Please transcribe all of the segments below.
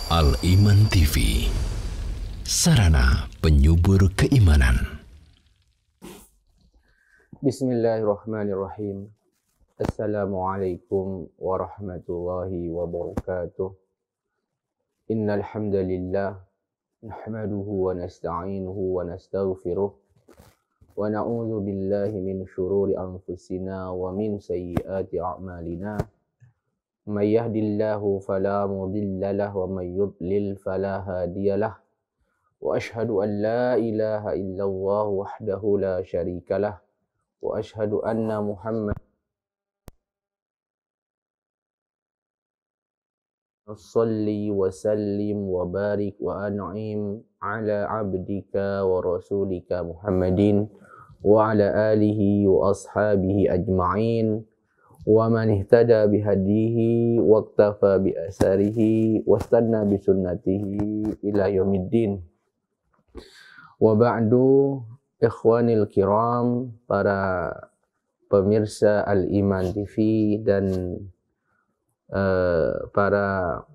Al-Iman TV, sarana penyubur keimanan. Bismillahirrahmanirrahim. Assalamualaikum warahmatullahi wabarakatuh. Innal hamdalillah nahmaduhu wa nasta'inuhu wa nastaghfiruh wa na'udzu billahi min syururi anfusina wa min sayyiati a'malina. May yahdihillahu fala mudilla lahu wa may yudlil fala hadiyalah. Wa asyhadu an la ilaha illallah wahdahu la syarikalah wa asyhadu anna Muhammad salli wa sallim wa barik wa an'im ala abdika wa rasulika Muhammadin wa ala alihi wa ashabihi ajma'in wa man ihtada bihadihi wa iktafa bi asarihi wa istanna bi sunnatihi ila yaumiddin. Wa ba'du, ikhwanil kiram, para pemirsa Al-Iman TV dan para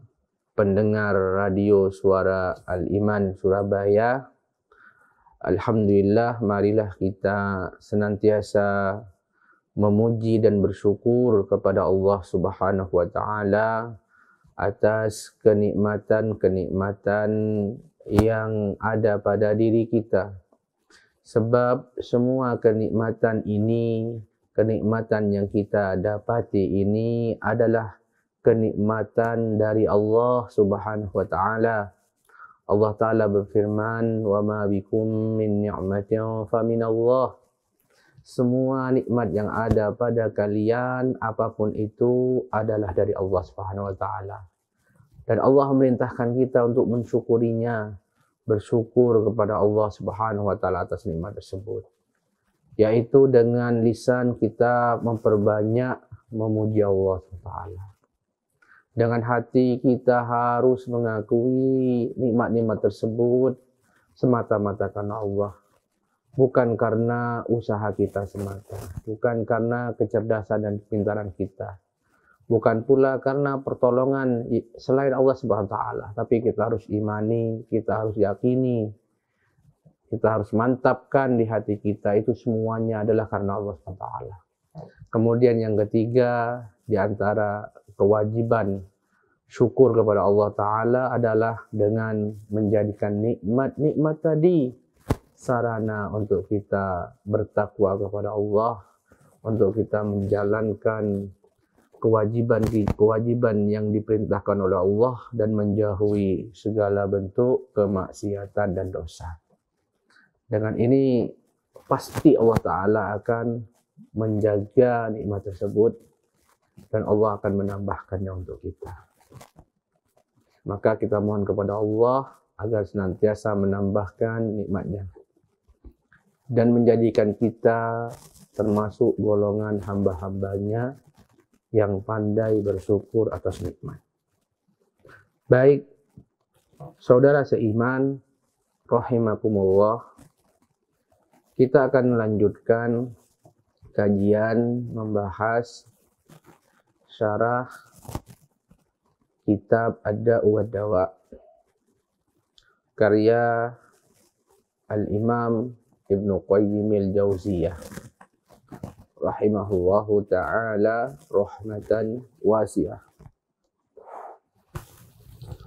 pendengar radio suara Al-Iman Surabaya. Alhamdulillah, marilah kita senantiasa memuji dan bersyukur kepada Allah Subhanahu wa taala atas kenikmatan-kenikmatan yang ada pada diri kita. Sebab semua kenikmatan ini, kenikmatan yang kita dapati ini adalah kenikmatan dari Allah Subhanahu wa taala. Allah taala berfirman, "Wa ma bikum min ni'matin fa minallah." Semua nikmat yang ada pada kalian, apapun itu, adalah dari Allah Subhanahu wa taala. Dan Allah memerintahkan kita untuk mensyukurinya, bersyukur kepada Allah Subhanahu wa taala atas nikmat tersebut. Yaitu dengan lisan kita memperbanyak memuji Allah Subhanahu wa taala. Dengan hati kita harus mengakui nikmat-nikmat tersebut semata-mata karena Allah. Bukan karena usaha kita semata, bukan karena kecerdasan dan kepintaran kita, bukan pula karena pertolongan selain Allah Subhanahu wa taala, tapi kita harus imani, kita harus yakini, kita harus mantapkan di hati kita itu semuanya adalah karena Allah Subhanahu wa taala. Kemudian yang ketiga, di antara kewajiban syukur kepada Allah taala adalah dengan menjadikan nikmat-nikmat tadi sarana untuk kita bertakwa kepada Allah, untuk kita menjalankan kewajiban yang diperintahkan oleh Allah dan menjauhi segala bentuk kemaksiatan dan dosa. Dengan ini pasti Allah Ta'ala akan menjaga nikmat tersebut dan Allah akan menambahkannya untuk kita. Maka kita mohon kepada Allah agar senantiasa menambahkan nikmatnya dan menjadikan kita termasuk golongan hamba-hambanya yang pandai bersyukur atas nikmat. Baik, saudara seiman, rahimakumullah, kita akan melanjutkan kajian membahas syarah kitab Ad-Da'u wad-Dawa karya Al-Imam Ibnu Qayyim al-Jauziyah rahimahullahu ta'ala rahmatan wasi'ah.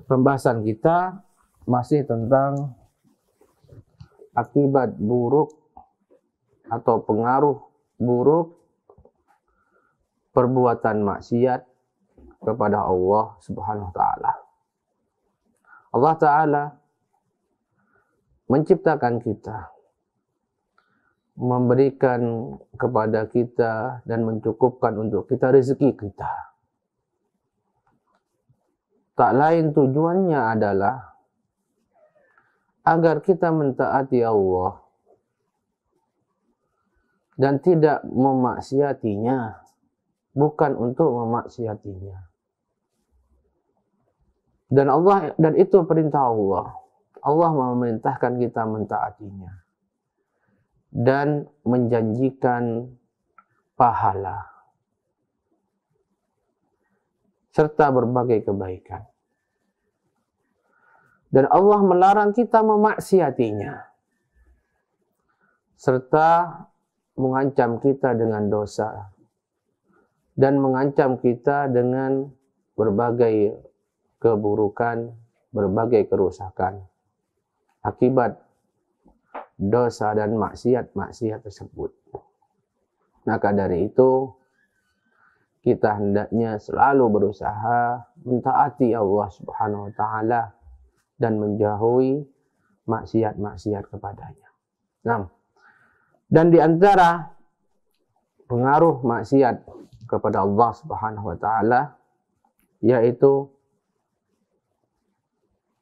Pembahasan kita masih tentang akibat buruk atau pengaruh buruk perbuatan maksiat kepada Allah Subhanahu wa taala. Allah taala menciptakan kita, memberikan kepada kita dan mencukupkan untuk kita rezeki kita. Tak lain tujuannya adalah agar kita mentaati Allah dan tidak memaksiatinya, bukan untuk memaksiatinya. Dan itu perintah Allah. Allah memerintahkan kita mentaatinya dan menjanjikan pahala serta berbagai kebaikan. Dan Allah melarang kita memaksiatinya. Serta mengancam kita dengan dosa. Dan mengancam kita dengan berbagai keburukan, berbagai kerusakan. Akibat dosa dan maksiat-maksiat tersebut. Maka dari itu, kita hendaknya selalu berusaha mentaati Allah Subhanahu wa Ta'ala dan menjauhi maksiat-maksiat kepadanya. Nah, dan di antara pengaruh maksiat kepada Allah Subhanahu wa Ta'ala yaitu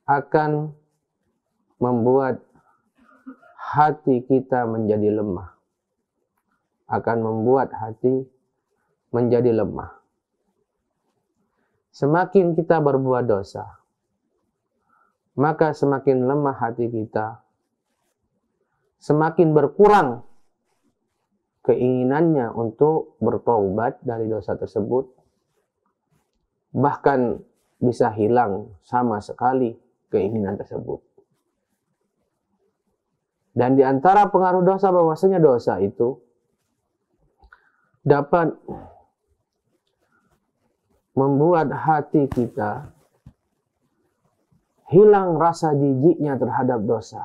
akan membuat hati kita menjadi lemah. Akan membuat hati menjadi lemah. Semakin kita berbuat dosa, maka semakin lemah hati kita. Semakin berkurang keinginannya untuk bertaubat dari dosa tersebut. Bahkan bisa hilang sama sekali keinginan tersebut. Dan di antara pengaruh dosa, bahwasanya dosa itu dapat membuat hati kita hilang rasa jijiknya terhadap dosa.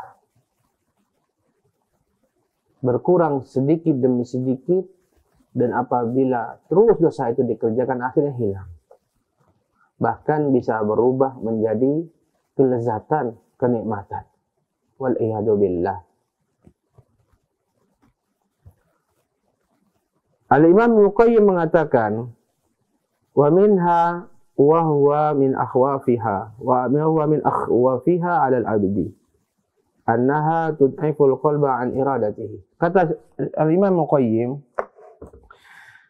Berkurang sedikit demi sedikit, dan apabila terus dosa itu dikerjakan akhirnya hilang. Bahkan bisa berubah menjadi kelezatan, kenikmatan. Wal-iyadu billah. Al-Imam Ibnu Qayyim mengatakan, wa minha wa huwa min akhwafiha wa huwa min akhwafiha 'ala al-'abdi annaha tud'iful qalba an iradatihi. Kata Al-Imam Ibnu Qayyim,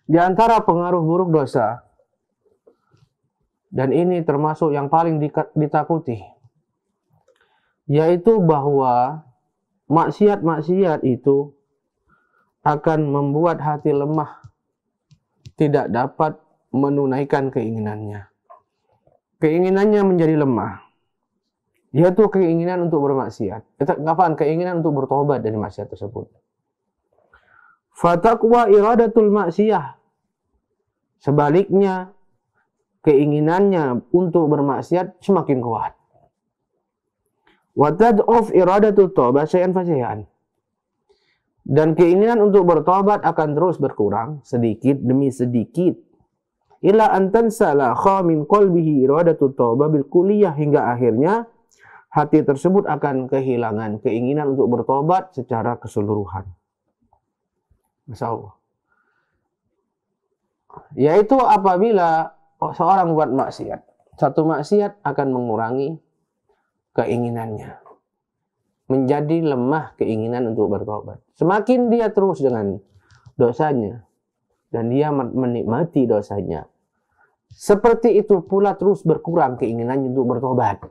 di antara pengaruh buruk dosa, dan ini termasuk yang paling ditakuti, yaitu bahwa maksiat-maksiat itu akan membuat hati lemah, tidak dapat menunaikan keinginannya. Keinginannya menjadi lemah, yaitu keinginan untuk bermaksiat. Keinginan untuk bertobat dari maksiat tersebut. Fataqwa iradatul maksiyah. Sebaliknya, keinginannya untuk bermaksiat semakin kuat. Wa tad'uf iradatul taubat syai'an fa syai'an. Dan keinginan untuk bertobat akan terus berkurang sedikit demi sedikit. Ila antan salakha min qalbihi iradatu taubah bil kulliyah, hingga akhirnya hati tersebut akan kehilangan keinginan untuk bertobat secara keseluruhan. Masya Allah. Yaitu apabila seorang buat maksiat, satu maksiat akan mengurangi keinginannya. Menjadi lemah keinginan untuk bertobat. Semakin dia terus dengan dosanya dan dia menikmati dosanya, seperti itu pula terus berkurang keinginannya untuk bertobat.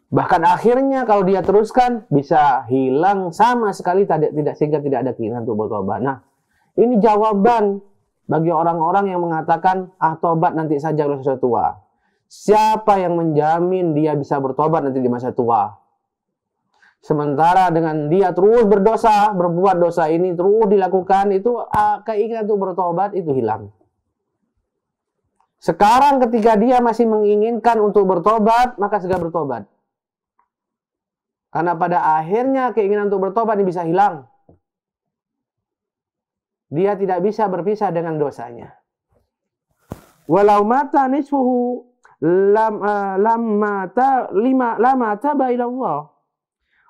Bahkan akhirnya kalau dia teruskan bisa hilang sama sekali sehingga tidak ada keinginan untuk bertobat. Nah, ini jawaban bagi orang-orang yang mengatakan tobat nanti saja kalau sudah tua. Siapa yang menjamin dia bisa bertobat nanti di masa tua? Sementara dengan dia terus berdosa, berbuat dosa ini terus dilakukan, itu keinginan untuk bertobat itu hilang. Sekarang ketika dia masih menginginkan untuk bertobat, maka segera bertobat. Karena pada akhirnya keinginan untuk bertobat ini bisa hilang. Dia tidak bisa berpisah dengan dosanya. Walau mata nisfuhu lamma taba ila Allah.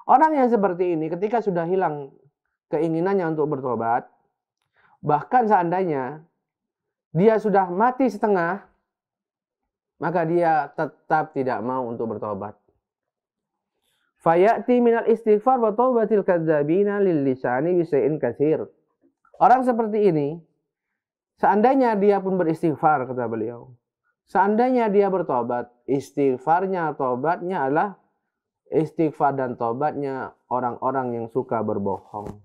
Orang yang seperti ini ketika sudah hilang keinginannya untuk bertobat, bahkan seandainya dia sudah mati setengah, maka dia tetap tidak mau untuk bertobat. Fayati minal istighfar wa taubatil kadzabina lil lisani bi syai'in katsir. Orang seperti ini, seandainya dia pun beristighfar, kata beliau, seandainya dia bertobat, istighfarnya, tobatnya adalah istighfar dan tobatnya orang-orang yang suka berbohong.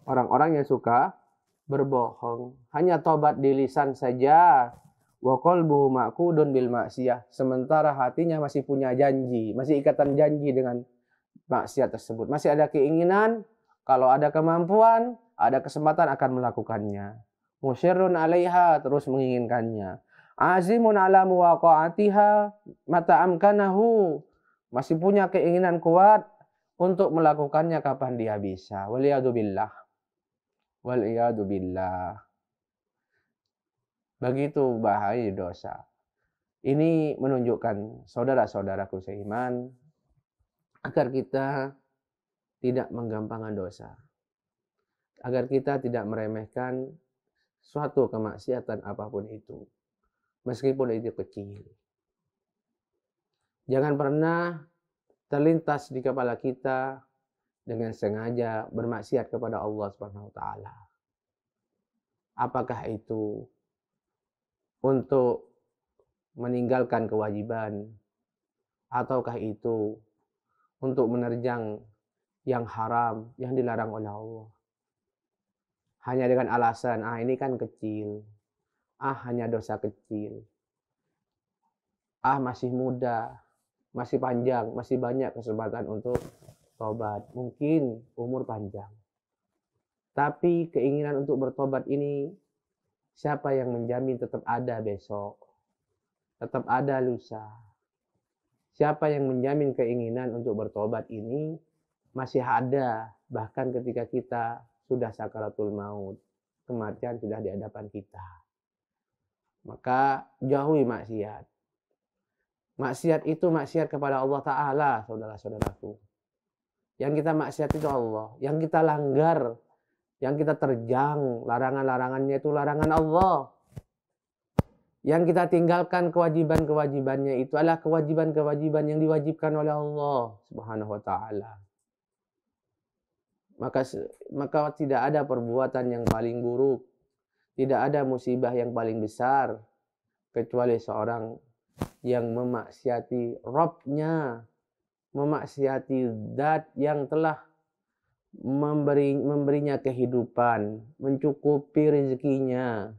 Orang-orang yang suka berbohong. Hanya tobat di lisan saja. wa qalbuhu ma'qudun bil ma'siyah, sementara hatinya masih punya janji, masih ikatan janji dengan maksiat tersebut. Masih ada keinginan, kalau ada kemampuan, ada kesempatan akan melakukannya. Musyirrun 'alaiha, terus menginginkannya. Azimun 'ala muwaqa'atiha mata amkanahu, masih punya keinginan kuat untuk melakukannya kapan dia bisa. Waliyadu billah. Waliyadu billah. Begitu bahaya dosa. Ini menunjukkan saudara-saudaraku seiman agar kita tidak menggampangkan dosa. Agar kita tidak meremehkan suatu kemaksiatan apapun itu. Meskipun itu kecil. Jangan pernah terlintas di kepala kita dengan sengaja bermaksiat kepada Allah Subhanahu wa taala. Apakah itu untuk meninggalkan kewajiban, ataukah itu untuk menerjang yang haram, yang dilarang oleh Allah. Hanya dengan alasan, ini kan kecil, hanya dosa kecil, masih muda, masih panjang, masih banyak kesempatan untuk tobat. Mungkin umur panjang. Tapi keinginan untuk bertobat ini, siapa yang menjamin tetap ada besok? Tetap ada lusa. Siapa yang menjamin keinginan untuk bertobat ini masih ada bahkan ketika kita sudah sakaratul maut. Kematian sudah di hadapan kita. Maka jauhi maksiat. Maksiat itu maksiat kepada Allah Ta'ala, saudara-saudaraku. Yang kita maksiat itu Allah. Yang kita langgar, yang kita terjang, larangan-larangannya itu larangan Allah. Yang kita tinggalkan kewajiban-kewajibannya itu adalah kewajiban-kewajiban yang diwajibkan oleh Allah Subhanahu wa Ta'ala. Maka tidak ada perbuatan yang paling buruk, tidak ada musibah yang paling besar kecuali seorang yang memaksiati Rabb-nya, memaksiati zat yang telah memberinya kehidupan, mencukupi rezekinya,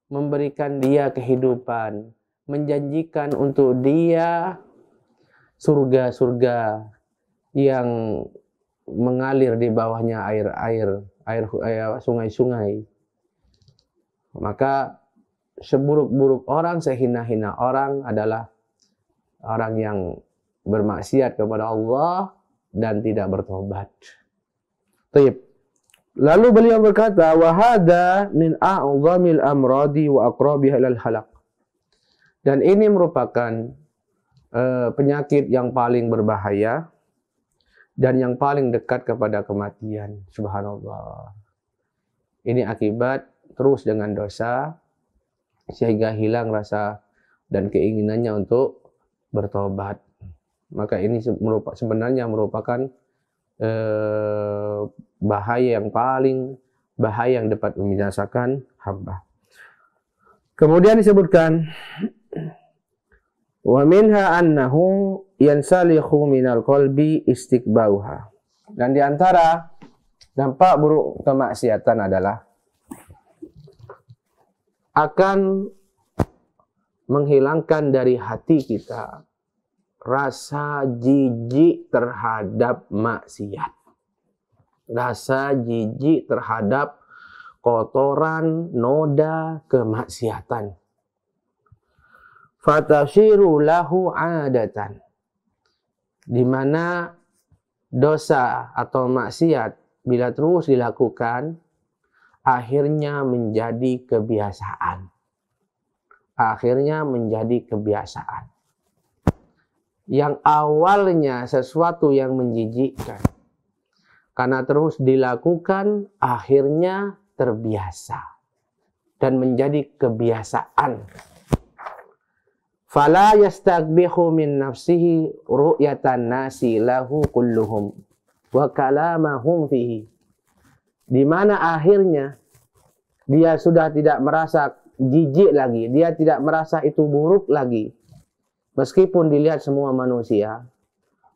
memberikan dia kehidupan, menjanjikan untuk dia surga-surga yang mengalir di bawahnya air sungai-sungai. Maka seburuk-buruk orang, sehina-hina orang adalah orang yang bermaksiat kepada Allah dan tidak bertobat. Baik. Lalu beliau berkata, wa hadza min a'zamil amradi wa aqrabiha ilal halak. Dan ini merupakan penyakit yang paling berbahaya dan yang paling dekat kepada kematian. Subhanallah. Ini akibat terus dengan dosa sehingga hilang rasa dan keinginannya untuk bertobat. Maka ini sebenarnya merupakan bahaya yang paling bahaya yang dapat membinasakan hamba. Kemudian disebutkan wa minha annahu yansalikhu minal qalbi istiqbauha. Dan di antara dampak buruk kemaksiatan adalah akan menghilangkan dari hati kita rasa jijik terhadap maksiat. Rasa jijik terhadap kotoran, noda, kemaksiatan. Fatashiru lahu adatan. Di mana dosa atau maksiat bila terus dilakukan, akhirnya menjadi kebiasaan. Akhirnya menjadi kebiasaan. Yang awalnya sesuatu yang menjijikkan, karena terus dilakukan, akhirnya terbiasa dan menjadi kebiasaan. Fala yastaqbihu min nafsihi ru'yatan nasi lahu kulluhum wa kalamahum fihi. Di mana akhirnya dia sudah tidak merasa jijik lagi, dia tidak merasa itu buruk lagi. Meskipun dilihat semua manusia,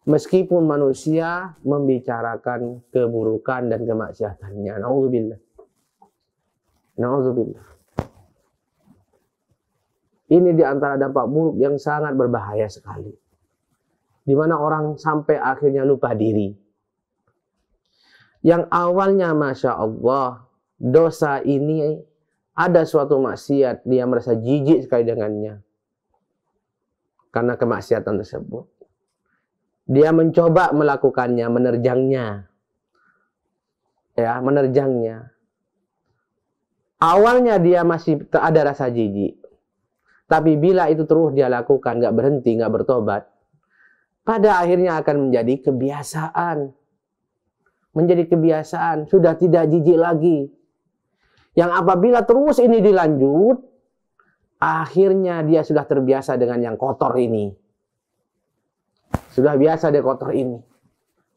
meskipun manusia membicarakan keburukan dan kemaksiatannya. Na'udzubillah. Na'udzubillah. Ini di antara dampak buruk yang sangat berbahaya sekali. Di mana orang sampai akhirnya lupa diri. Yang awalnya Masya Allah, dosa ini ada suatu maksiat, dia merasa jijik sekali dengannya. Karena kemaksiatan tersebut. Dia mencoba melakukannya, menerjangnya. Ya, menerjangnya. Awalnya dia masih ada rasa jijik. Tapi bila itu terus dia lakukan, nggak berhenti, nggak bertobat, pada akhirnya akan menjadi kebiasaan. Menjadi kebiasaan, sudah tidak jijik lagi. Yang apabila terus ini dilanjut, akhirnya dia sudah terbiasa dengan yang kotor ini. Sudah biasa dia kotor ini.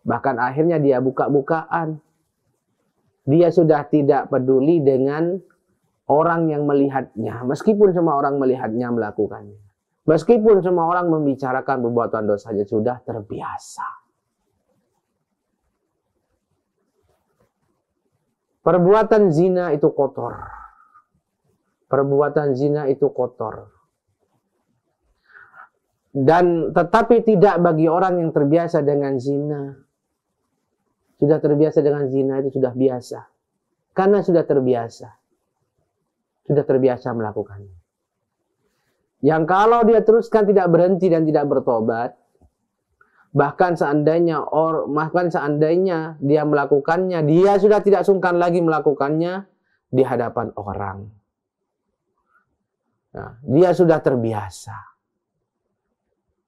Bahkan akhirnya dia buka-bukaan. Dia sudah tidak peduli dengan orang yang melihatnya. Meskipun semua orang melihatnya melakukannya. Meskipun semua orang membicarakan perbuatan dosanya, sudah terbiasa. Perbuatan zina itu kotor. Perbuatan zina itu kotor. Dan tetapi tidak bagi orang yang terbiasa dengan zina. Sudah terbiasa dengan zina itu sudah biasa. Karena sudah terbiasa. Sudah terbiasa melakukannya. Yang kalau dia teruskan tidak berhenti dan tidak bertobat, bahkan seandainya dia melakukannya, dia sudah tidak sungkan lagi melakukannya di hadapan orang. Nah, dia sudah terbiasa.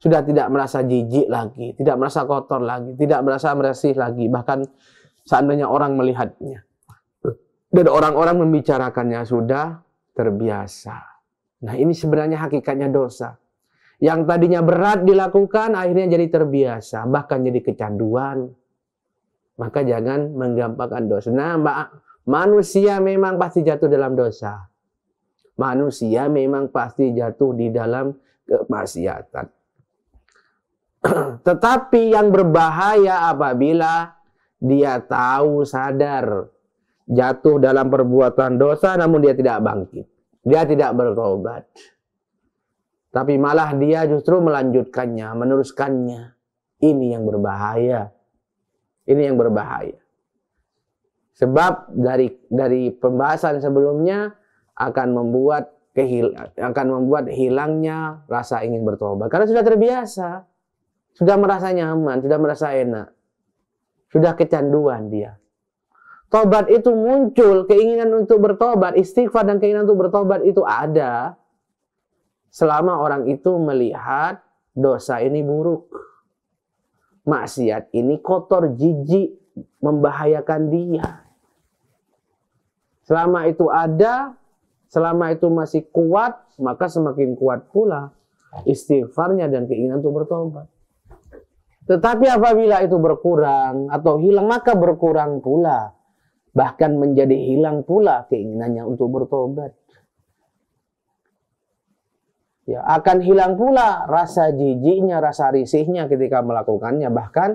Sudah tidak merasa jijik lagi, tidak merasa kotor lagi, tidak merasa meresih lagi, bahkan seandainya orang melihatnya. Dan orang-orang membicarakannya, sudah terbiasa. Nah, ini sebenarnya hakikatnya dosa. Yang tadinya berat dilakukan, akhirnya jadi terbiasa, bahkan jadi kecanduan. Maka jangan menggampangkan dosa. Nah, manusia memang pasti jatuh dalam dosa. Manusia memang pasti jatuh di dalam kemaksiatan. Tetapi yang berbahaya apabila dia tahu, sadar, jatuh dalam perbuatan dosa, namun dia tidak bangkit. Dia tidak bertobat. Tapi malah dia justru melanjutkannya, meneruskannya. Ini yang berbahaya. Ini yang berbahaya. Sebab dari pembahasan sebelumnya akan membuat hilangnya rasa ingin bertobat. Karena sudah terbiasa. Sudah merasa nyaman, sudah merasa enak. Sudah kecanduan dia. Tobat itu muncul, keinginan untuk bertobat, istighfar dan keinginan untuk bertobat itu ada. Selama orang itu melihat dosa ini buruk. Maksiat ini kotor, jijik, membahayakan dia. Selama itu ada, selama itu masih kuat, maka semakin kuat pula istighfarnya dan keinginan untuk bertobat. Tetapi apabila itu berkurang atau hilang, maka berkurang pula. Bahkan menjadi hilang pula keinginannya untuk bertobat. Ya, akan hilang pula rasa jijiknya, rasa risihnya ketika melakukannya. Bahkan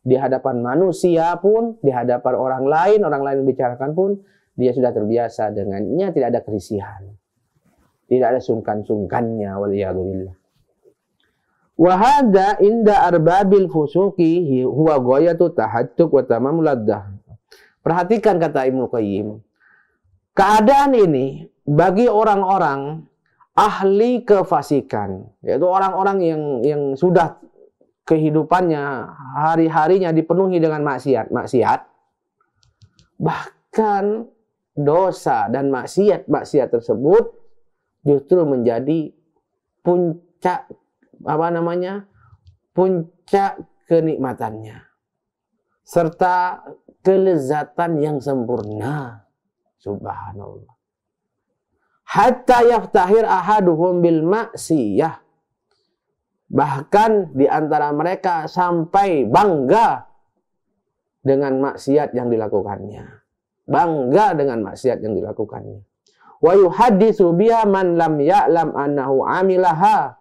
di hadapan manusia pun, di hadapan orang lain membicarakan pun, dia sudah terbiasa dengannya, tidak ada kerisihan. Tidak ada sungkan-sungkannya, waliyadzubillah. Wahada inda arbabil fusuki huwa ghayatu tahattuk wa tamamul laddah. Perhatikan kata Ibnu Qayyim. Keadaan ini bagi orang-orang ahli kefasikan, yaitu orang-orang yang sudah kehidupannya hari-harinya dipenuhi dengan maksiat, bahkan dosa dan maksiat tersebut justru menjadi puncak puncak kenikmatannya serta kelezatan yang sempurna. Subhanallah. Hatta yaftahir ahaduhum bil maksiyah. Bahkan di antara mereka sampai bangga dengan maksiat yang dilakukannya. Bangga dengan maksiat yang dilakukannya. Wa yuhaddisu biha man lam ya'lam annahu amilaha.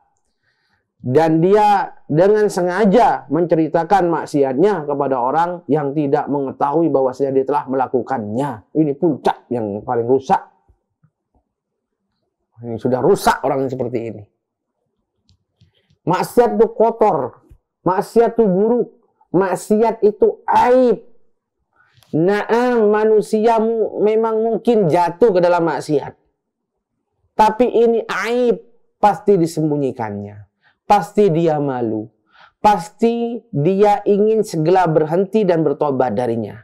Dan dia dengan sengaja menceritakan maksiatnya kepada orang yang tidak mengetahui bahwasanya dia telah melakukannya. Ini puncak yang paling rusak. Ini sudah rusak orang yang seperti ini. Maksiat itu kotor. Maksiat itu buruk. Maksiat itu aib. Naam, manusia memang mungkin jatuh ke dalam maksiat. Tapi ini aib. Pasti disembunyikannya. Pasti dia malu. Pasti dia ingin segera berhenti dan bertobat darinya.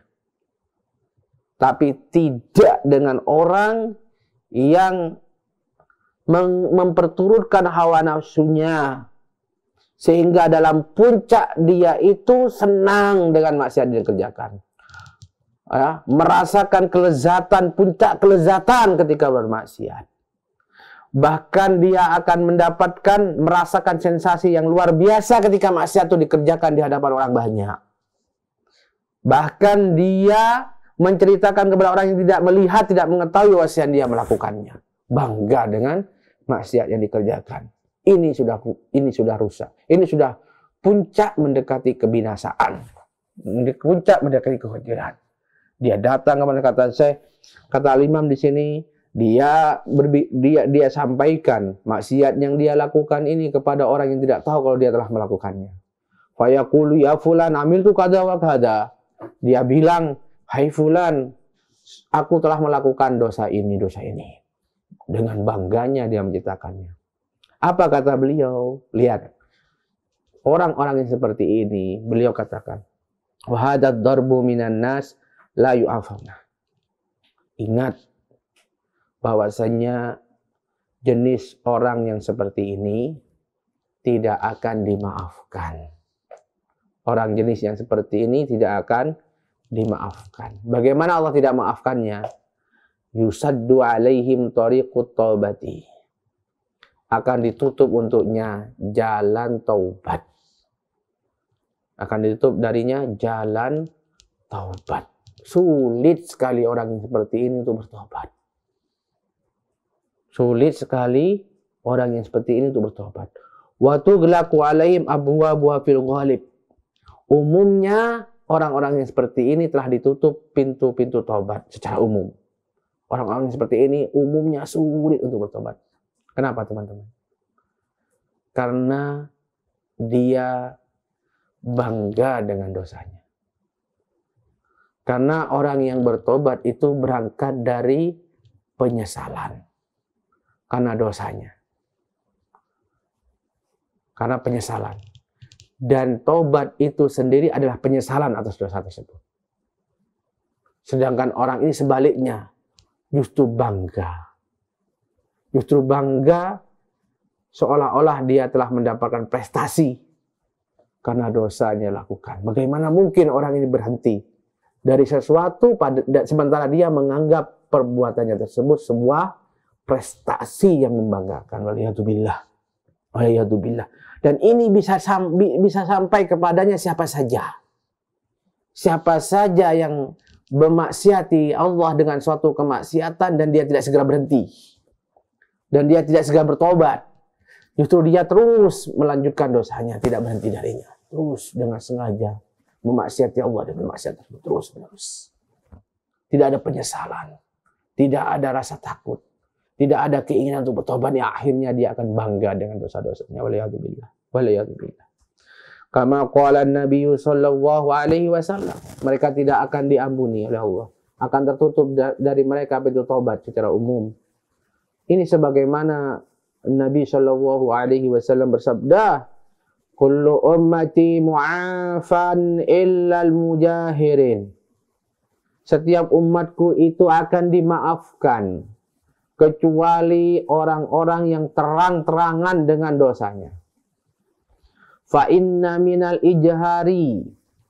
Tapi tidak dengan orang yang memperturutkan hawa nafsunya. Sehingga dalam puncak dia itu senang dengan maksiat yang dikerjakan. Ya, merasakan kelezatan, puncak kelezatan ketika bermaksiat. Bahkan dia akan merasakan sensasi yang luar biasa ketika maksiat itu dikerjakan di hadapan orang banyak. Bahkan dia menceritakan kepada orang yang tidak melihat, tidak mengetahui bahwasanya dia melakukannya. Bangga dengan maksiat yang dikerjakan. Ini sudah rusak. Ini sudah puncak mendekati kebinasaan. Puncak mendekati kehancuran. Dia datang kepada kata Al-Imam di sini, dia sampaikan maksiat yang dia lakukan ini kepada orang yang tidak tahu kalau dia telah melakukannya. Fa yaqulu ya fulan amiltu kadza wa kadza. Dia bilang, "Hai fulan, aku telah melakukan dosa ini." Dengan bangganya dia menceritakannya. Apa kata beliau? Lihat. Orang-orang yang seperti ini, beliau katakan, "Wa hadzal darbu minan nas la yu'afuna." Ingat bahwasanya jenis orang yang seperti ini tidak akan dimaafkan. Orang jenis yang seperti ini tidak akan dimaafkan. Bagaimana Allah tidak maafkannya? Yusaddu alaihim tariqut taubati. Akan ditutup untuknya jalan taubat. Akan ditutup darinya jalan taubat. Sulit sekali orang yang seperti ini untuk bertobat. Sulit sekali orang yang seperti ini untuk bertobat. Wa tughlaqu alaihim abwabuha fil ghalib. Umumnya orang-orang yang seperti ini telah ditutup pintu-pintu taubat secara umum. Orang-orang yang seperti ini umumnya sulit untuk bertobat. Kenapa teman-teman? Karena dia bangga dengan dosanya. Karena orang yang bertobat itu berangkat dari penyesalan. Karena dosanya. Karena penyesalan. Dan tobat itu sendiri adalah penyesalan atas dosa tersebut. Sedangkan orang ini sebaliknya. Justru bangga. Justru bangga seolah-olah dia telah mendapatkan prestasi karena dosanya lakukan. Bagaimana mungkin orang ini berhenti dari sesuatu sementara dia menganggap perbuatannya tersebut sebuah prestasi yang membanggakan. Waliyadzubillah. Waliyadzubillah. Dan ini bisa sampai kepadanya siapa saja. Siapa saja yang memaksiati Allah dengan suatu kemaksiatan dan dia tidak segera berhenti. Dan dia tidak segera bertobat. Justru dia terus melanjutkan dosanya, tidak berhenti darinya. Terus dengan sengaja memaksiati Allah dan memaksiati terus. Tidak ada penyesalan. Tidak ada rasa takut. Tidak ada keinginan untuk bertobat. Ya, akhirnya dia akan bangga dengan dosa-dosanya. Waliyadzubillah. Waliyadzubillah. Kama qala Nabi sallallahu alaihi wasallam, mereka tidak akan diampuni oleh Allah, akan tertutup dari mereka pintu taubat secara umum. Ini sebagaimana Nabi sallallahu alaihi wasallam bersabda, "Kullu ummati mu'afan illa al-mujahirin." Setiap umatku itu akan dimaafkan kecuali orang-orang yang terang-terangan dengan dosanya. Fa inna minal ijhari,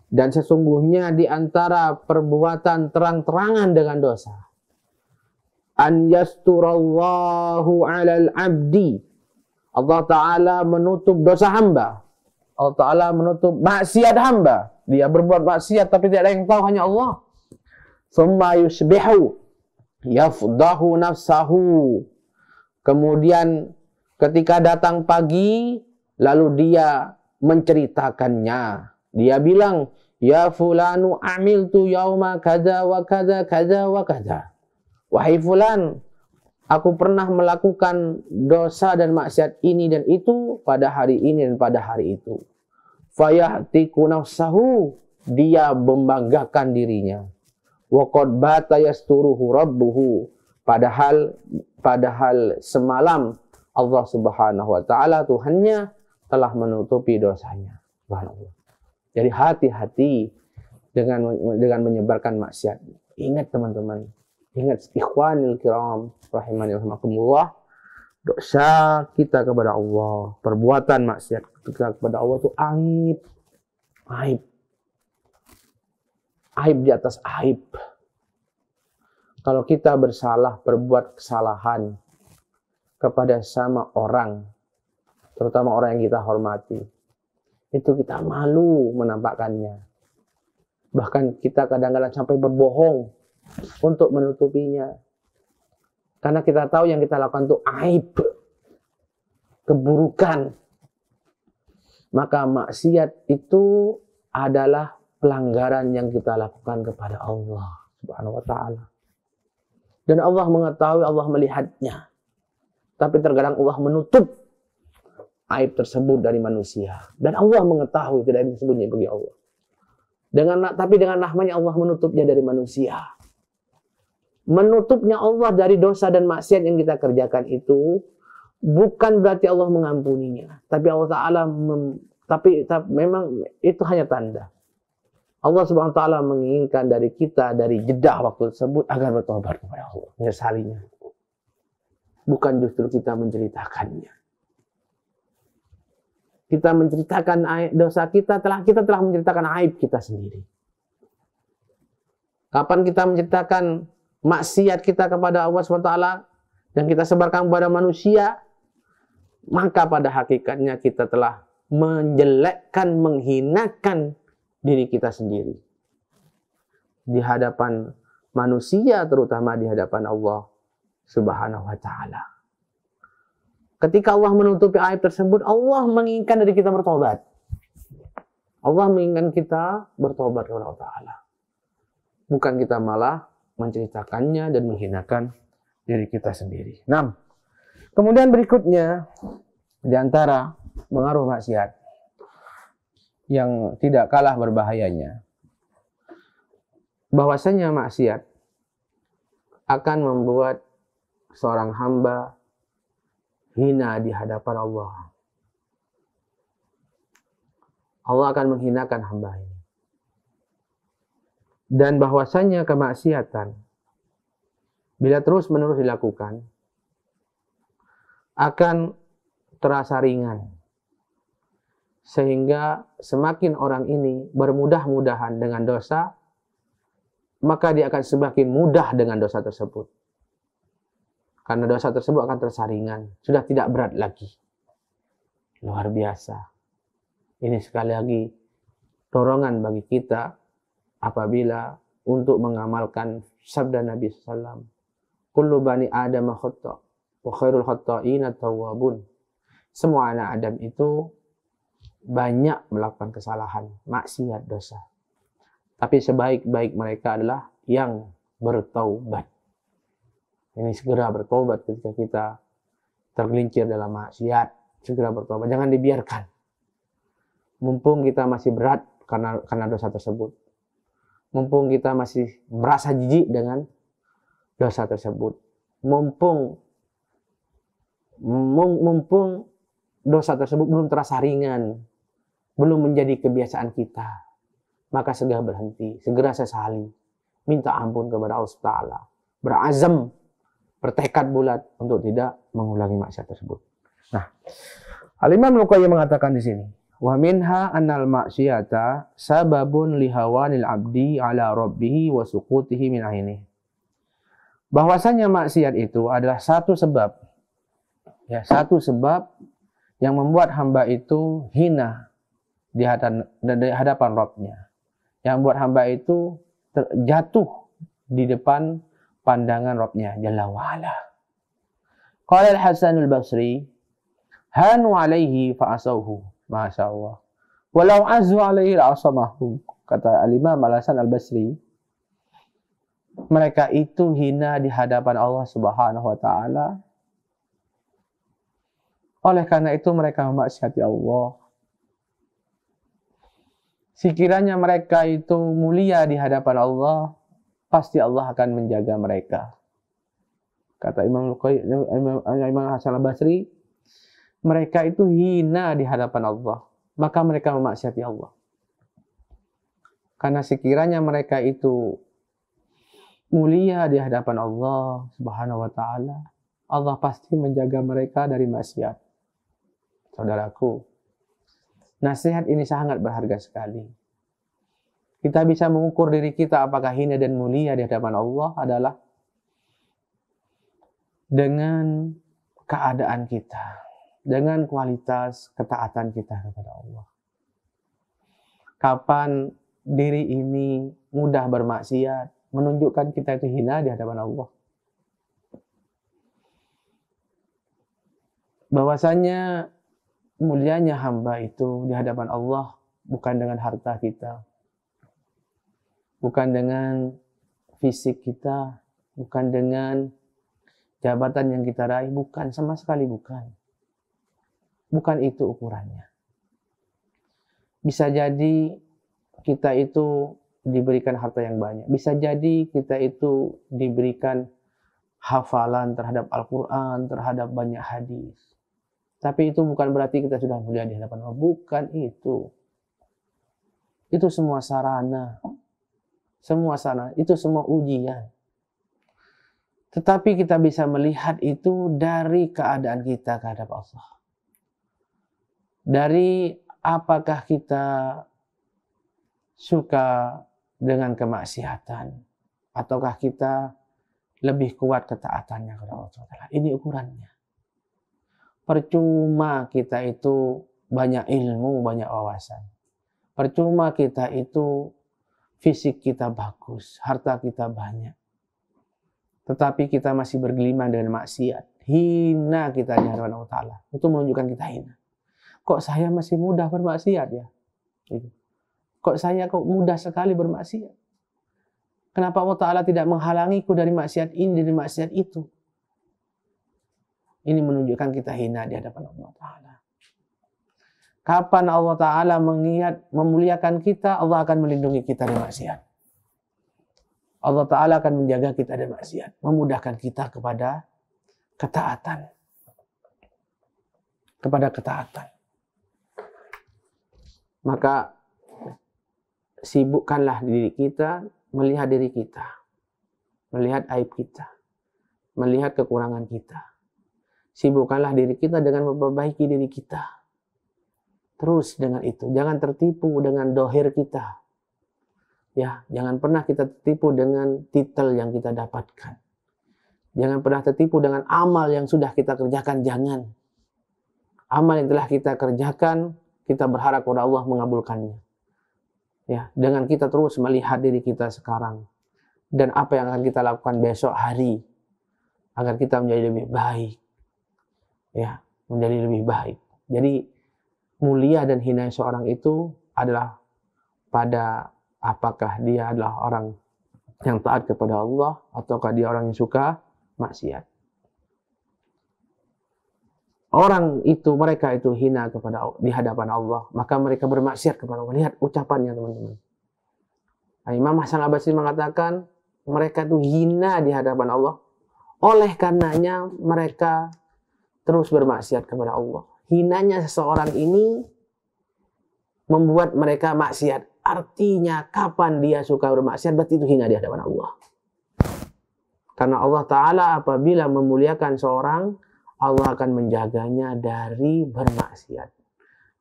dan sesungguhnya di antara perbuatan terang-terangan dengan dosa, an yasturallahu 'alal 'abdi, Allah Ta'ala menutup dosa hamba, Allah Ta'ala menutup maksiat hamba. Dia berbuat maksiat tapi tidak ada yang tahu, hanya Allah. Tsumma yusbihu yafdahu nafsahu, kemudian ketika datang pagi lalu dia menceritakannya. Dia bilang, "Ya fulanu amiltu yauma kadza wa kadza kadza wa kadza." Wahai fulan, Aku pernah melakukan dosa dan maksiat ini dan itu pada hari ini dan pada hari itu. Fayahtiku nafsahu, dia membanggakan dirinya. Wa qad bata yasturuhu rabbuhu, padahal semalam Allah Subhanahu wa taala Tuhannya telah menutupi dosanya. Subhanallah. Jadi hati-hati dengan menyebarkan maksiat. Ingat teman-teman, ingat ikhwanil kiram rahimani rahimakumullah, dosa kita kepada Allah, perbuatan maksiat kita kepada Allah itu aib. Aib. Aib di atas aib. Kalau kita bersalah, berbuat kesalahan kepada sama orang, terutama orang yang kita hormati, itu kita malu menampakkannya. Bahkan kita kadang-kadang sampai berbohong untuk menutupinya. Karena kita tahu yang kita lakukan itu aib, keburukan. Maka maksiat itu adalah pelanggaran yang kita lakukan kepada Allah Subhanahu wa taala. Dan Allah mengetahui, Allah melihatnya. Tapi terkadang Allah menutup aib tersebut dari manusia. Dan Allah mengetahui, tidak ada yang sembunyi bagi Allah. Tapi dengan rahmanya Allah menutupnya dari manusia. Menutupnya Allah dari dosa dan maksiat yang kita kerjakan itu bukan berarti Allah mengampuninya. Tapi Allah Ta'ala tapi memang itu hanya tanda. Allah Subhanahu wa taala menginginkan dari kita, dari jeda waktu tersebut, agar bertobat kepada Allah, menyesalinya. Bukan justru kita menceritakannya. Kita menceritakan dosa kita telah menceritakan aib kita sendiri. Kapan kita menceritakan maksiat kita kepada Allah Subhanahu wa taala dan kita sebarkan kepada manusia, maka pada hakikatnya kita telah menjelekkan, menghinakan diri kita sendiri di hadapan manusia, terutama di hadapan Allah Subhanahu wa taala. Ketika Allah menutupi aib tersebut, Allah menginginkan dari kita bertobat. Allah menginginkan kita bertobat kepada Allah Ta'ala. Bukan kita malah menceritakannya dan menghinakan diri kita sendiri. Nah, kemudian berikutnya, di antara pengaruh maksiat yang tidak kalah berbahayanya, bahwasanya maksiat akan membuat seorang hamba hina di hadapan Allah. Allah akan menghinakan hamba ini. Dan bahwasanya kemaksiatan bila terus-menerus dilakukan akan terasa ringan. Sehingga semakin orang ini bermudah-mudahan dengan dosa, maka dia akan semakin mudah dengan dosa tersebut. Karena dosa tersebut akan terasa ringan, sudah tidak berat lagi. Luar biasa. Ini sekali lagi dorongan bagi kita apabila untuk mengamalkan sabda Nabi SAW. Kullu bani Adam khata' wa khairul khata'ina tawwabun. Semua anak Adam itu banyak melakukan kesalahan, maksiat, dosa. Tapi sebaik-baik mereka adalah yang bertaubat. Ini segera bertobat ketika kita tergelincir dalam maksiat. Segera bertobat, jangan dibiarkan. Mumpung kita masih berat karena dosa tersebut. Mumpung kita masih merasa jijik dengan dosa tersebut. Mumpung dosa tersebut belum terasa ringan, belum menjadi kebiasaan kita, maka segera berhenti, segera sesali, minta ampun kepada Allah Ta'ala, berazam, bertekad bulat untuk tidak mengulangi maksiat tersebut. Nah, Al-Imam Ibnu Qayyim mengatakan di sini, wa minha annal maksiyata sababun lihawanil abdi ala rabbih wa suqutihi min ainihi. Bahwasanya maksiat itu adalah satu sebab yang membuat hamba itu hina di hadapan Rabb-nya. Yang membuat hamba itu jatuh di depan pandangan Rabb-nya Jalla wa'ala. Qala Al-Hasan Al-Basri, hanu alaihi fa'asauhu. Masya Allah. Walau azu alaihi la'asamahum. Kata Al-Imam Al-Hasan Al-Basri, mereka itu hina di hadapan Allah Subhanahu wa taala. Oleh karena itu mereka memaksiati Allah. Sekiranya mereka itu mulia di hadapan Allah, pasti Allah akan menjaga mereka. Kata Imam Hasan al-Basri, mereka itu hina di hadapan Allah, maka mereka memaksiati Allah. Karena sekiranya mereka itu mulia di hadapan Allah Subhanahu wa taala, Allah pasti menjaga mereka dari maksiat. Saudaraku, nasihat ini sangat berharga sekali. Kita bisa mengukur diri kita apakah hina dan mulia di hadapan Allah adalah dengan keadaan kita, dengan kualitas ketaatan kita kepada Allah. Kapan diri ini mudah bermaksiat, menunjukkan kita itu hina di hadapan Allah. Bahwasanya mulianya hamba itu di hadapan Allah bukan dengan harta kita, bukan dengan fisik kita, bukan dengan jabatan yang kita raih, bukan, sama sekali bukan. Bukan itu ukurannya. Bisa jadi kita itu diberikan harta yang banyak. Bisa jadi kita itu diberikan hafalan terhadap Al-Quran, terhadap banyak hadis. Tapi itu bukan berarti kita sudah mulia di hadapan Allah. Bukan itu. Itu semua sarana. Semua sarana. Itu semua ujian. Tetapi kita bisa melihat itu dari keadaan kita terhadap Allah. Dari apakah kita suka dengan kemaksiatan, ataukah kita lebih kuat ketaatannya kepada Allah. Ini ukurannya. Percuma kita itu banyak ilmu, banyak wawasan. Percuma kita itu fisik kita bagus, harta kita banyak. Tetapi kita masih bergelimang dengan maksiat. Hina kita di hadapan Allah Ta'ala. Itu menunjukkan kita hina. Kok saya masih mudah bermaksiat ya? Gitu. Kok saya mudah sekali bermaksiat? Kenapa Allah Ta'ala tidak menghalangiku dari maksiat ini, dari maksiat itu? Ini menunjukkan kita hina di hadapan Allah Ta'ala. Kapan Allah Ta'ala memuliakan kita, Allah akan melindungi kita dari maksiat. Allah Ta'ala akan menjaga kita dari maksiat. Memudahkan kita kepada ketaatan. Kepada ketaatan. Maka sibukkanlah diri kita, melihat diri kita. Melihat aib kita. Melihat kekurangan kita. Sibukkanlah diri kita dengan memperbaiki diri kita. Terus dengan itu. Jangan tertipu dengan dohir kita. Ya, jangan pernah kita tertipu dengan titel yang kita dapatkan. Jangan pernah tertipu dengan amal yang sudah kita kerjakan. Jangan. Amal yang telah kita kerjakan, kita berharap kepada Allah mengabulkannya. Ya, dengan kita terus melihat diri kita sekarang. Dan apa yang akan kita lakukan besok hari. Agar kita menjadi lebih baik. Ya, menjadi lebih baik. Jadi, mulia dan hina seorang itu adalah pada apakah dia adalah orang yang taat kepada Allah ataukah dia orang yang suka maksiat. Orang itu, mereka itu hina di hadapan Allah, maka mereka bermaksiat kepada Allah. Lihat ucapannya teman-teman. Nah, Imam Hasan al-Basri mengatakan mereka itu hina di hadapan Allah. Oleh karenanya mereka terus bermaksiat kepada Allah. Hinanya seseorang ini membuat mereka maksiat. Artinya kapan dia suka bermaksiat, berarti itu hina di hadapan Allah. Karena Allah Ta'ala apabila memuliakan seorang, Allah akan menjaganya dari bermaksiat.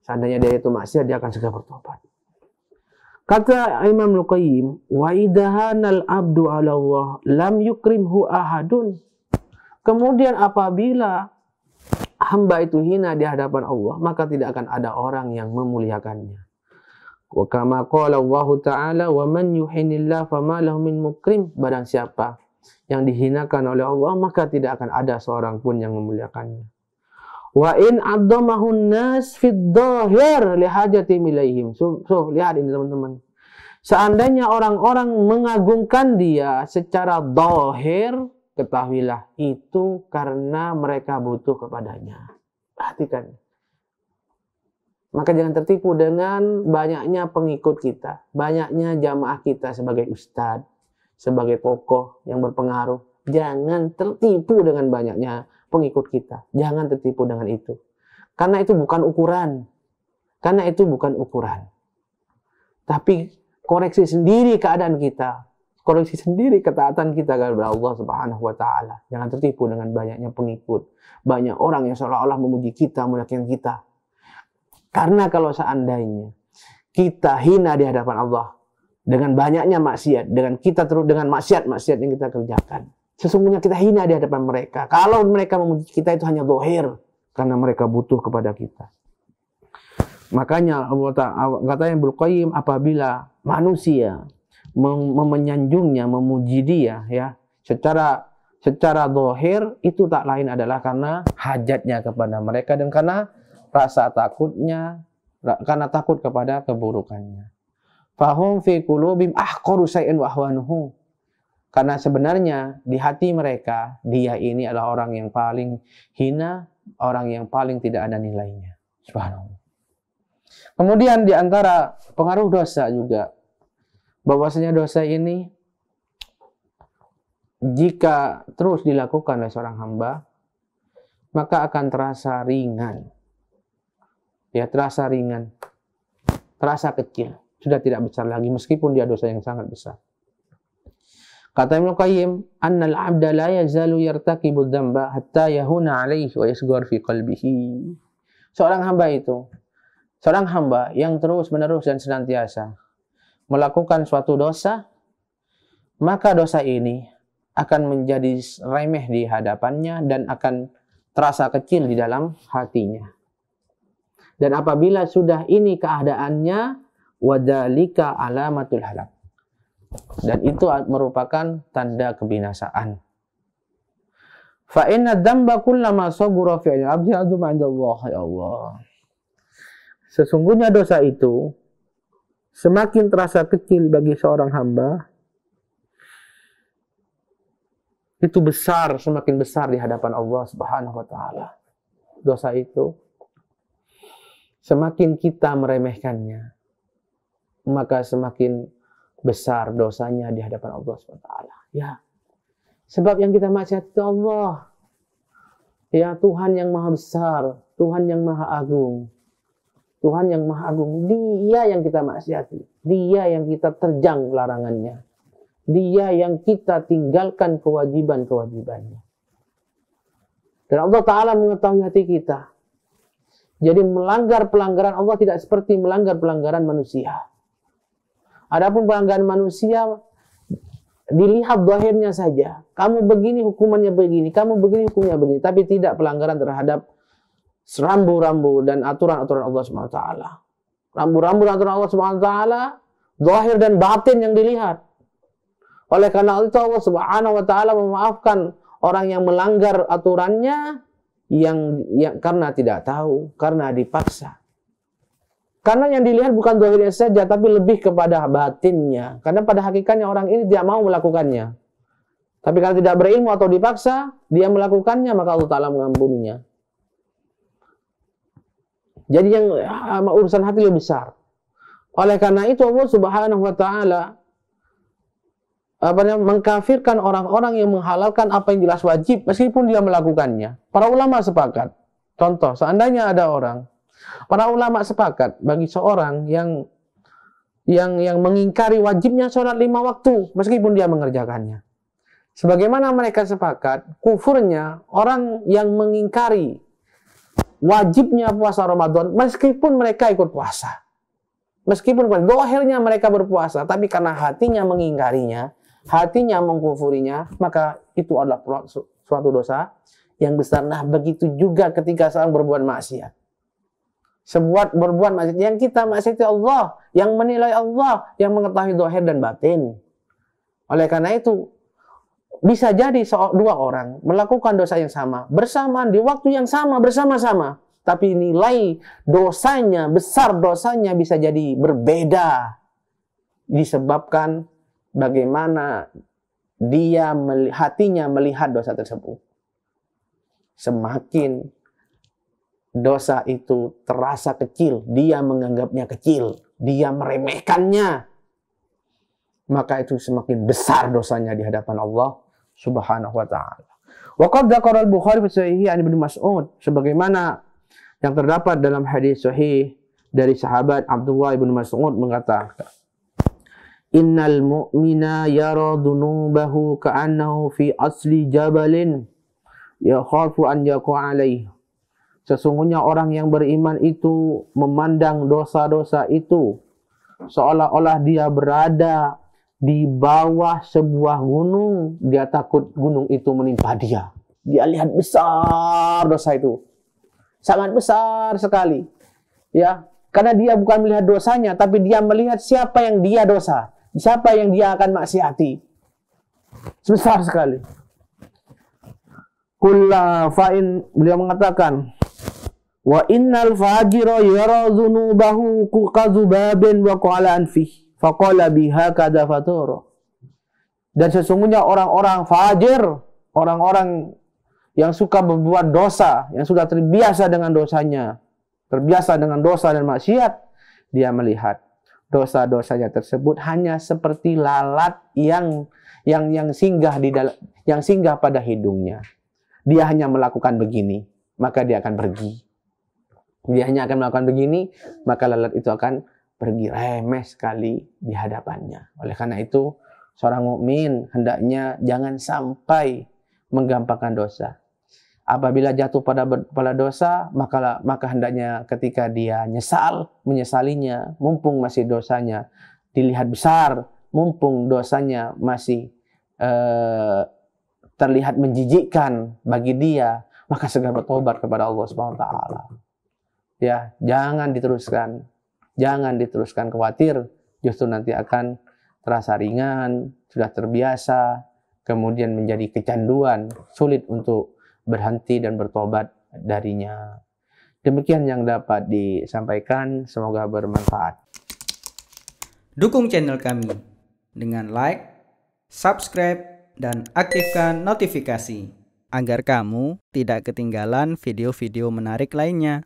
Seandainya dia itu maksiat, dia akan segera bertobat. Kata Imam Al-Qayyim, wa idahanal abdu ala Allah lam yukrimhu ahadun. Kemudian apabila hamba itu hina di hadapan Allah, maka tidak akan ada orang yang memuliakannya. Wa kama qala Allah Ta'ala wa man yuhinillah fama lahu min mukrim. Barang siapa yang dihinakan oleh Allah, maka tidak akan ada seorang pun yang memuliakannya. Wa in addamahun nas fid dhahir li hajati ilaihim. So lihat ini teman-teman. Seandainya orang-orang mengagungkan dia secara zahir, ketahuilah itu karena mereka butuh kepadanya. Perhatikan. Maka jangan tertipu dengan banyaknya pengikut kita, banyaknya jamaah kita sebagai ustadz, sebagai tokoh yang berpengaruh. Jangan tertipu dengan banyaknya pengikut kita. Jangan tertipu dengan itu. Karena itu bukan ukuran. Karena itu bukan ukuran. Tapi koreksi sendiri keadaan kita. Koreksi sendiri ketaatan kita kepada Allah Subhanahu wa taala. Jangan tertipu dengan banyaknya pengikut. Banyak orang yang seolah-olah memuji kita, memuliakan kita. Karena kalau seandainya kita hina di hadapan Allah dengan banyaknya maksiat, dengan kita terus dengan maksiat-maksiat yang kita kerjakan, sesungguhnya kita hina di hadapan mereka. Kalau mereka memuji kita itu hanya zahir karena mereka butuh kepada kita. Makanya katanya Ibnu Qayyim, apabila manusia menyanjungnya, memuji dia ya secara zahir, itu tak lain adalah karena hajatnya kepada mereka dan karena rasa takutnya, karena takut kepada keburukannya. Fahum fi qulubihim ahqaru syai'in wa ahwanuhu. Karena sebenarnya di hati mereka, dia ini adalah orang yang paling hina, orang yang paling tidak ada nilainya. Subhanallah. Kemudian di antara pengaruh dosa juga, bahwasanya dosa ini jika terus dilakukan oleh seorang hamba, maka akan terasa ringan. Ya, terasa ringan, terasa kecil, sudah tidak besar lagi meskipun dia dosa yang sangat besar. Kata Ibnu Qayyim, "Annal 'abda la yazalu yartakibu dzamba hatta yahuna 'alaihi wa yasghar fi qalbihi." Seorang hamba yang terus-menerus dan senantiasa melakukan suatu dosa, maka dosa ini akan menjadi remeh di hadapannya dan akan terasa kecil di dalam hatinya. Dan apabila sudah ini keadaannya, wadzalika alamatul halak. Dan itu merupakan tanda kebinasaan. Fa inna dzamba kullama saghura fi 'abdi 'azuma 'inda Allah, ya Allah. Sesungguhnya dosa itu semakin terasa kecil bagi seorang hamba, itu besar, semakin besar di hadapan Allah Subhanahu wa taala. Dosa itu semakin kita meremehkannya, maka semakin besar dosanya di hadapan Allah SWT. Ya, sebab yang kita maksiat itu Allah. Ya, Tuhan yang maha besar, Tuhan yang maha agung. Tuhan yang maha agung, dia yang kita maksiati. Dia yang kita terjang larangannya. Dia yang kita tinggalkan kewajiban-kewajibannya. Dan Allah Ta'ala mengetahui hati kita. Jadi melanggar pelanggaran Allah tidak seperti melanggar pelanggaran manusia. Adapun pelanggaran manusia dilihat zahirnya saja. Kamu begini hukumannya begini, kamu begini hukumnya begini, tapi tidak pelanggaran terhadap rambu-rambu dan aturan-aturan Allah SWT. Rambu-rambu dan aturan Allah SWT, zahir dan batin yang dilihat. Oleh karena itu Allah Subhanahu wa taala memaafkan orang yang melanggar aturannya yang karena tidak tahu, karena dipaksa. Karena yang dilihat bukan zahirnya saja, tapi lebih kepada batinnya. Karena pada hakikatnya orang ini tidak mau melakukannya. Tapi karena tidak berilmu atau dipaksa, dia melakukannya, maka Allah Ta'ala mengampuninya. Jadi yang urusan hati lebih besar. Oleh karena itu Allah Subhanahu wa taala mengkafirkan orang-orang yang menghalalkan apa yang jelas wajib meskipun dia melakukannya. Para ulama sepakat. Contoh, seandainya ada orang, para ulama sepakat bagi seorang yang mengingkari wajibnya sholat 5 waktu meskipun dia mengerjakannya. Sebagaimana mereka sepakat, kufurnya orang yang mengingkari wajibnya puasa Ramadan meskipun mereka ikut puasa. Meskipun zahirnya mereka berpuasa, tapi karena hatinya mengingkarinya, hatinya mengkufurinya, maka itu adalah suatu dosa yang besar. Nah, begitu juga ketika seorang berbuat maksiat. Berbuat maksiat yang kita maksiat Allah, yang menilai Allah, yang mengetahui zahir dan batin. Oleh karena itu, bisa jadi dua orang melakukan dosa yang sama, bersamaan di waktu yang sama, bersama-sama. Tapi nilai dosanya, besar dosanya bisa jadi berbeda. disebabkan bagaimana dia hatinya melihat dosa tersebut. Semakin dosa itu terasa kecil, dia menganggapnya kecil, dia meremehkannya, maka itu semakin besar dosanya di hadapan Allah Subhanahu wa taala. Wa qad dzakara al-Bukhari fi sahihi an Ibnu Mas'ud, sebagaimana yang terdapat dalam hadis sahih dari sahabat Abdullah bin Mas'ud mengatakan, innal mu'mina yara dhunubahu ka'annahu fi asli jabalin yakhafu an yaqa alaihi. Sesungguhnya orang yang beriman itu memandang dosa-dosa itu seolah-olah dia berada di bawah sebuah gunung, dia takut gunung itu menimpa dia. Dia lihat besar dosa itu, sangat besar sekali, ya, karena dia bukan melihat dosanya, tapi dia melihat siapa yang dia dosa, siapa yang dia akan maksiati, besar sekali. Beliau mengatakan, wa innal fajira yara dhunubahu kadzubaban wa qala anfi faqala biha kada fatura. Dan sesungguhnya orang-orang fajir, orang-orang yang suka membuat dosa, yang sudah terbiasa dengan dosanya, terbiasa dengan dosa dan maksiat, dia melihat dosa-dosanya tersebut hanya seperti lalat yang singgah yang singgah pada hidungnya. Dia hanya melakukan begini, maka dia akan pergi. Dia hanya akan melakukan begini, maka lalat itu akan pergi, remeh sekali di hadapannya. Oleh karena itu, seorang mukmin hendaknya jangan sampai menggampangkan dosa. Apabila jatuh pada dosa, maka hendaknya ketika dia menyesalinya, mumpung masih dosanya dilihat besar, mumpung dosanya masih terlihat menjijikkan bagi dia, maka segera bertobat kepada Allah Subhanahu wa taala. Ya, jangan diteruskan khawatir, justru nanti akan terasa ringan, sudah terbiasa, kemudian menjadi kecanduan, sulit untuk berhenti dan bertobat darinya. Demikian yang dapat disampaikan, semoga bermanfaat. Dukung channel kami dengan like, subscribe, dan aktifkan notifikasi agar kamu tidak ketinggalan video-video menarik lainnya.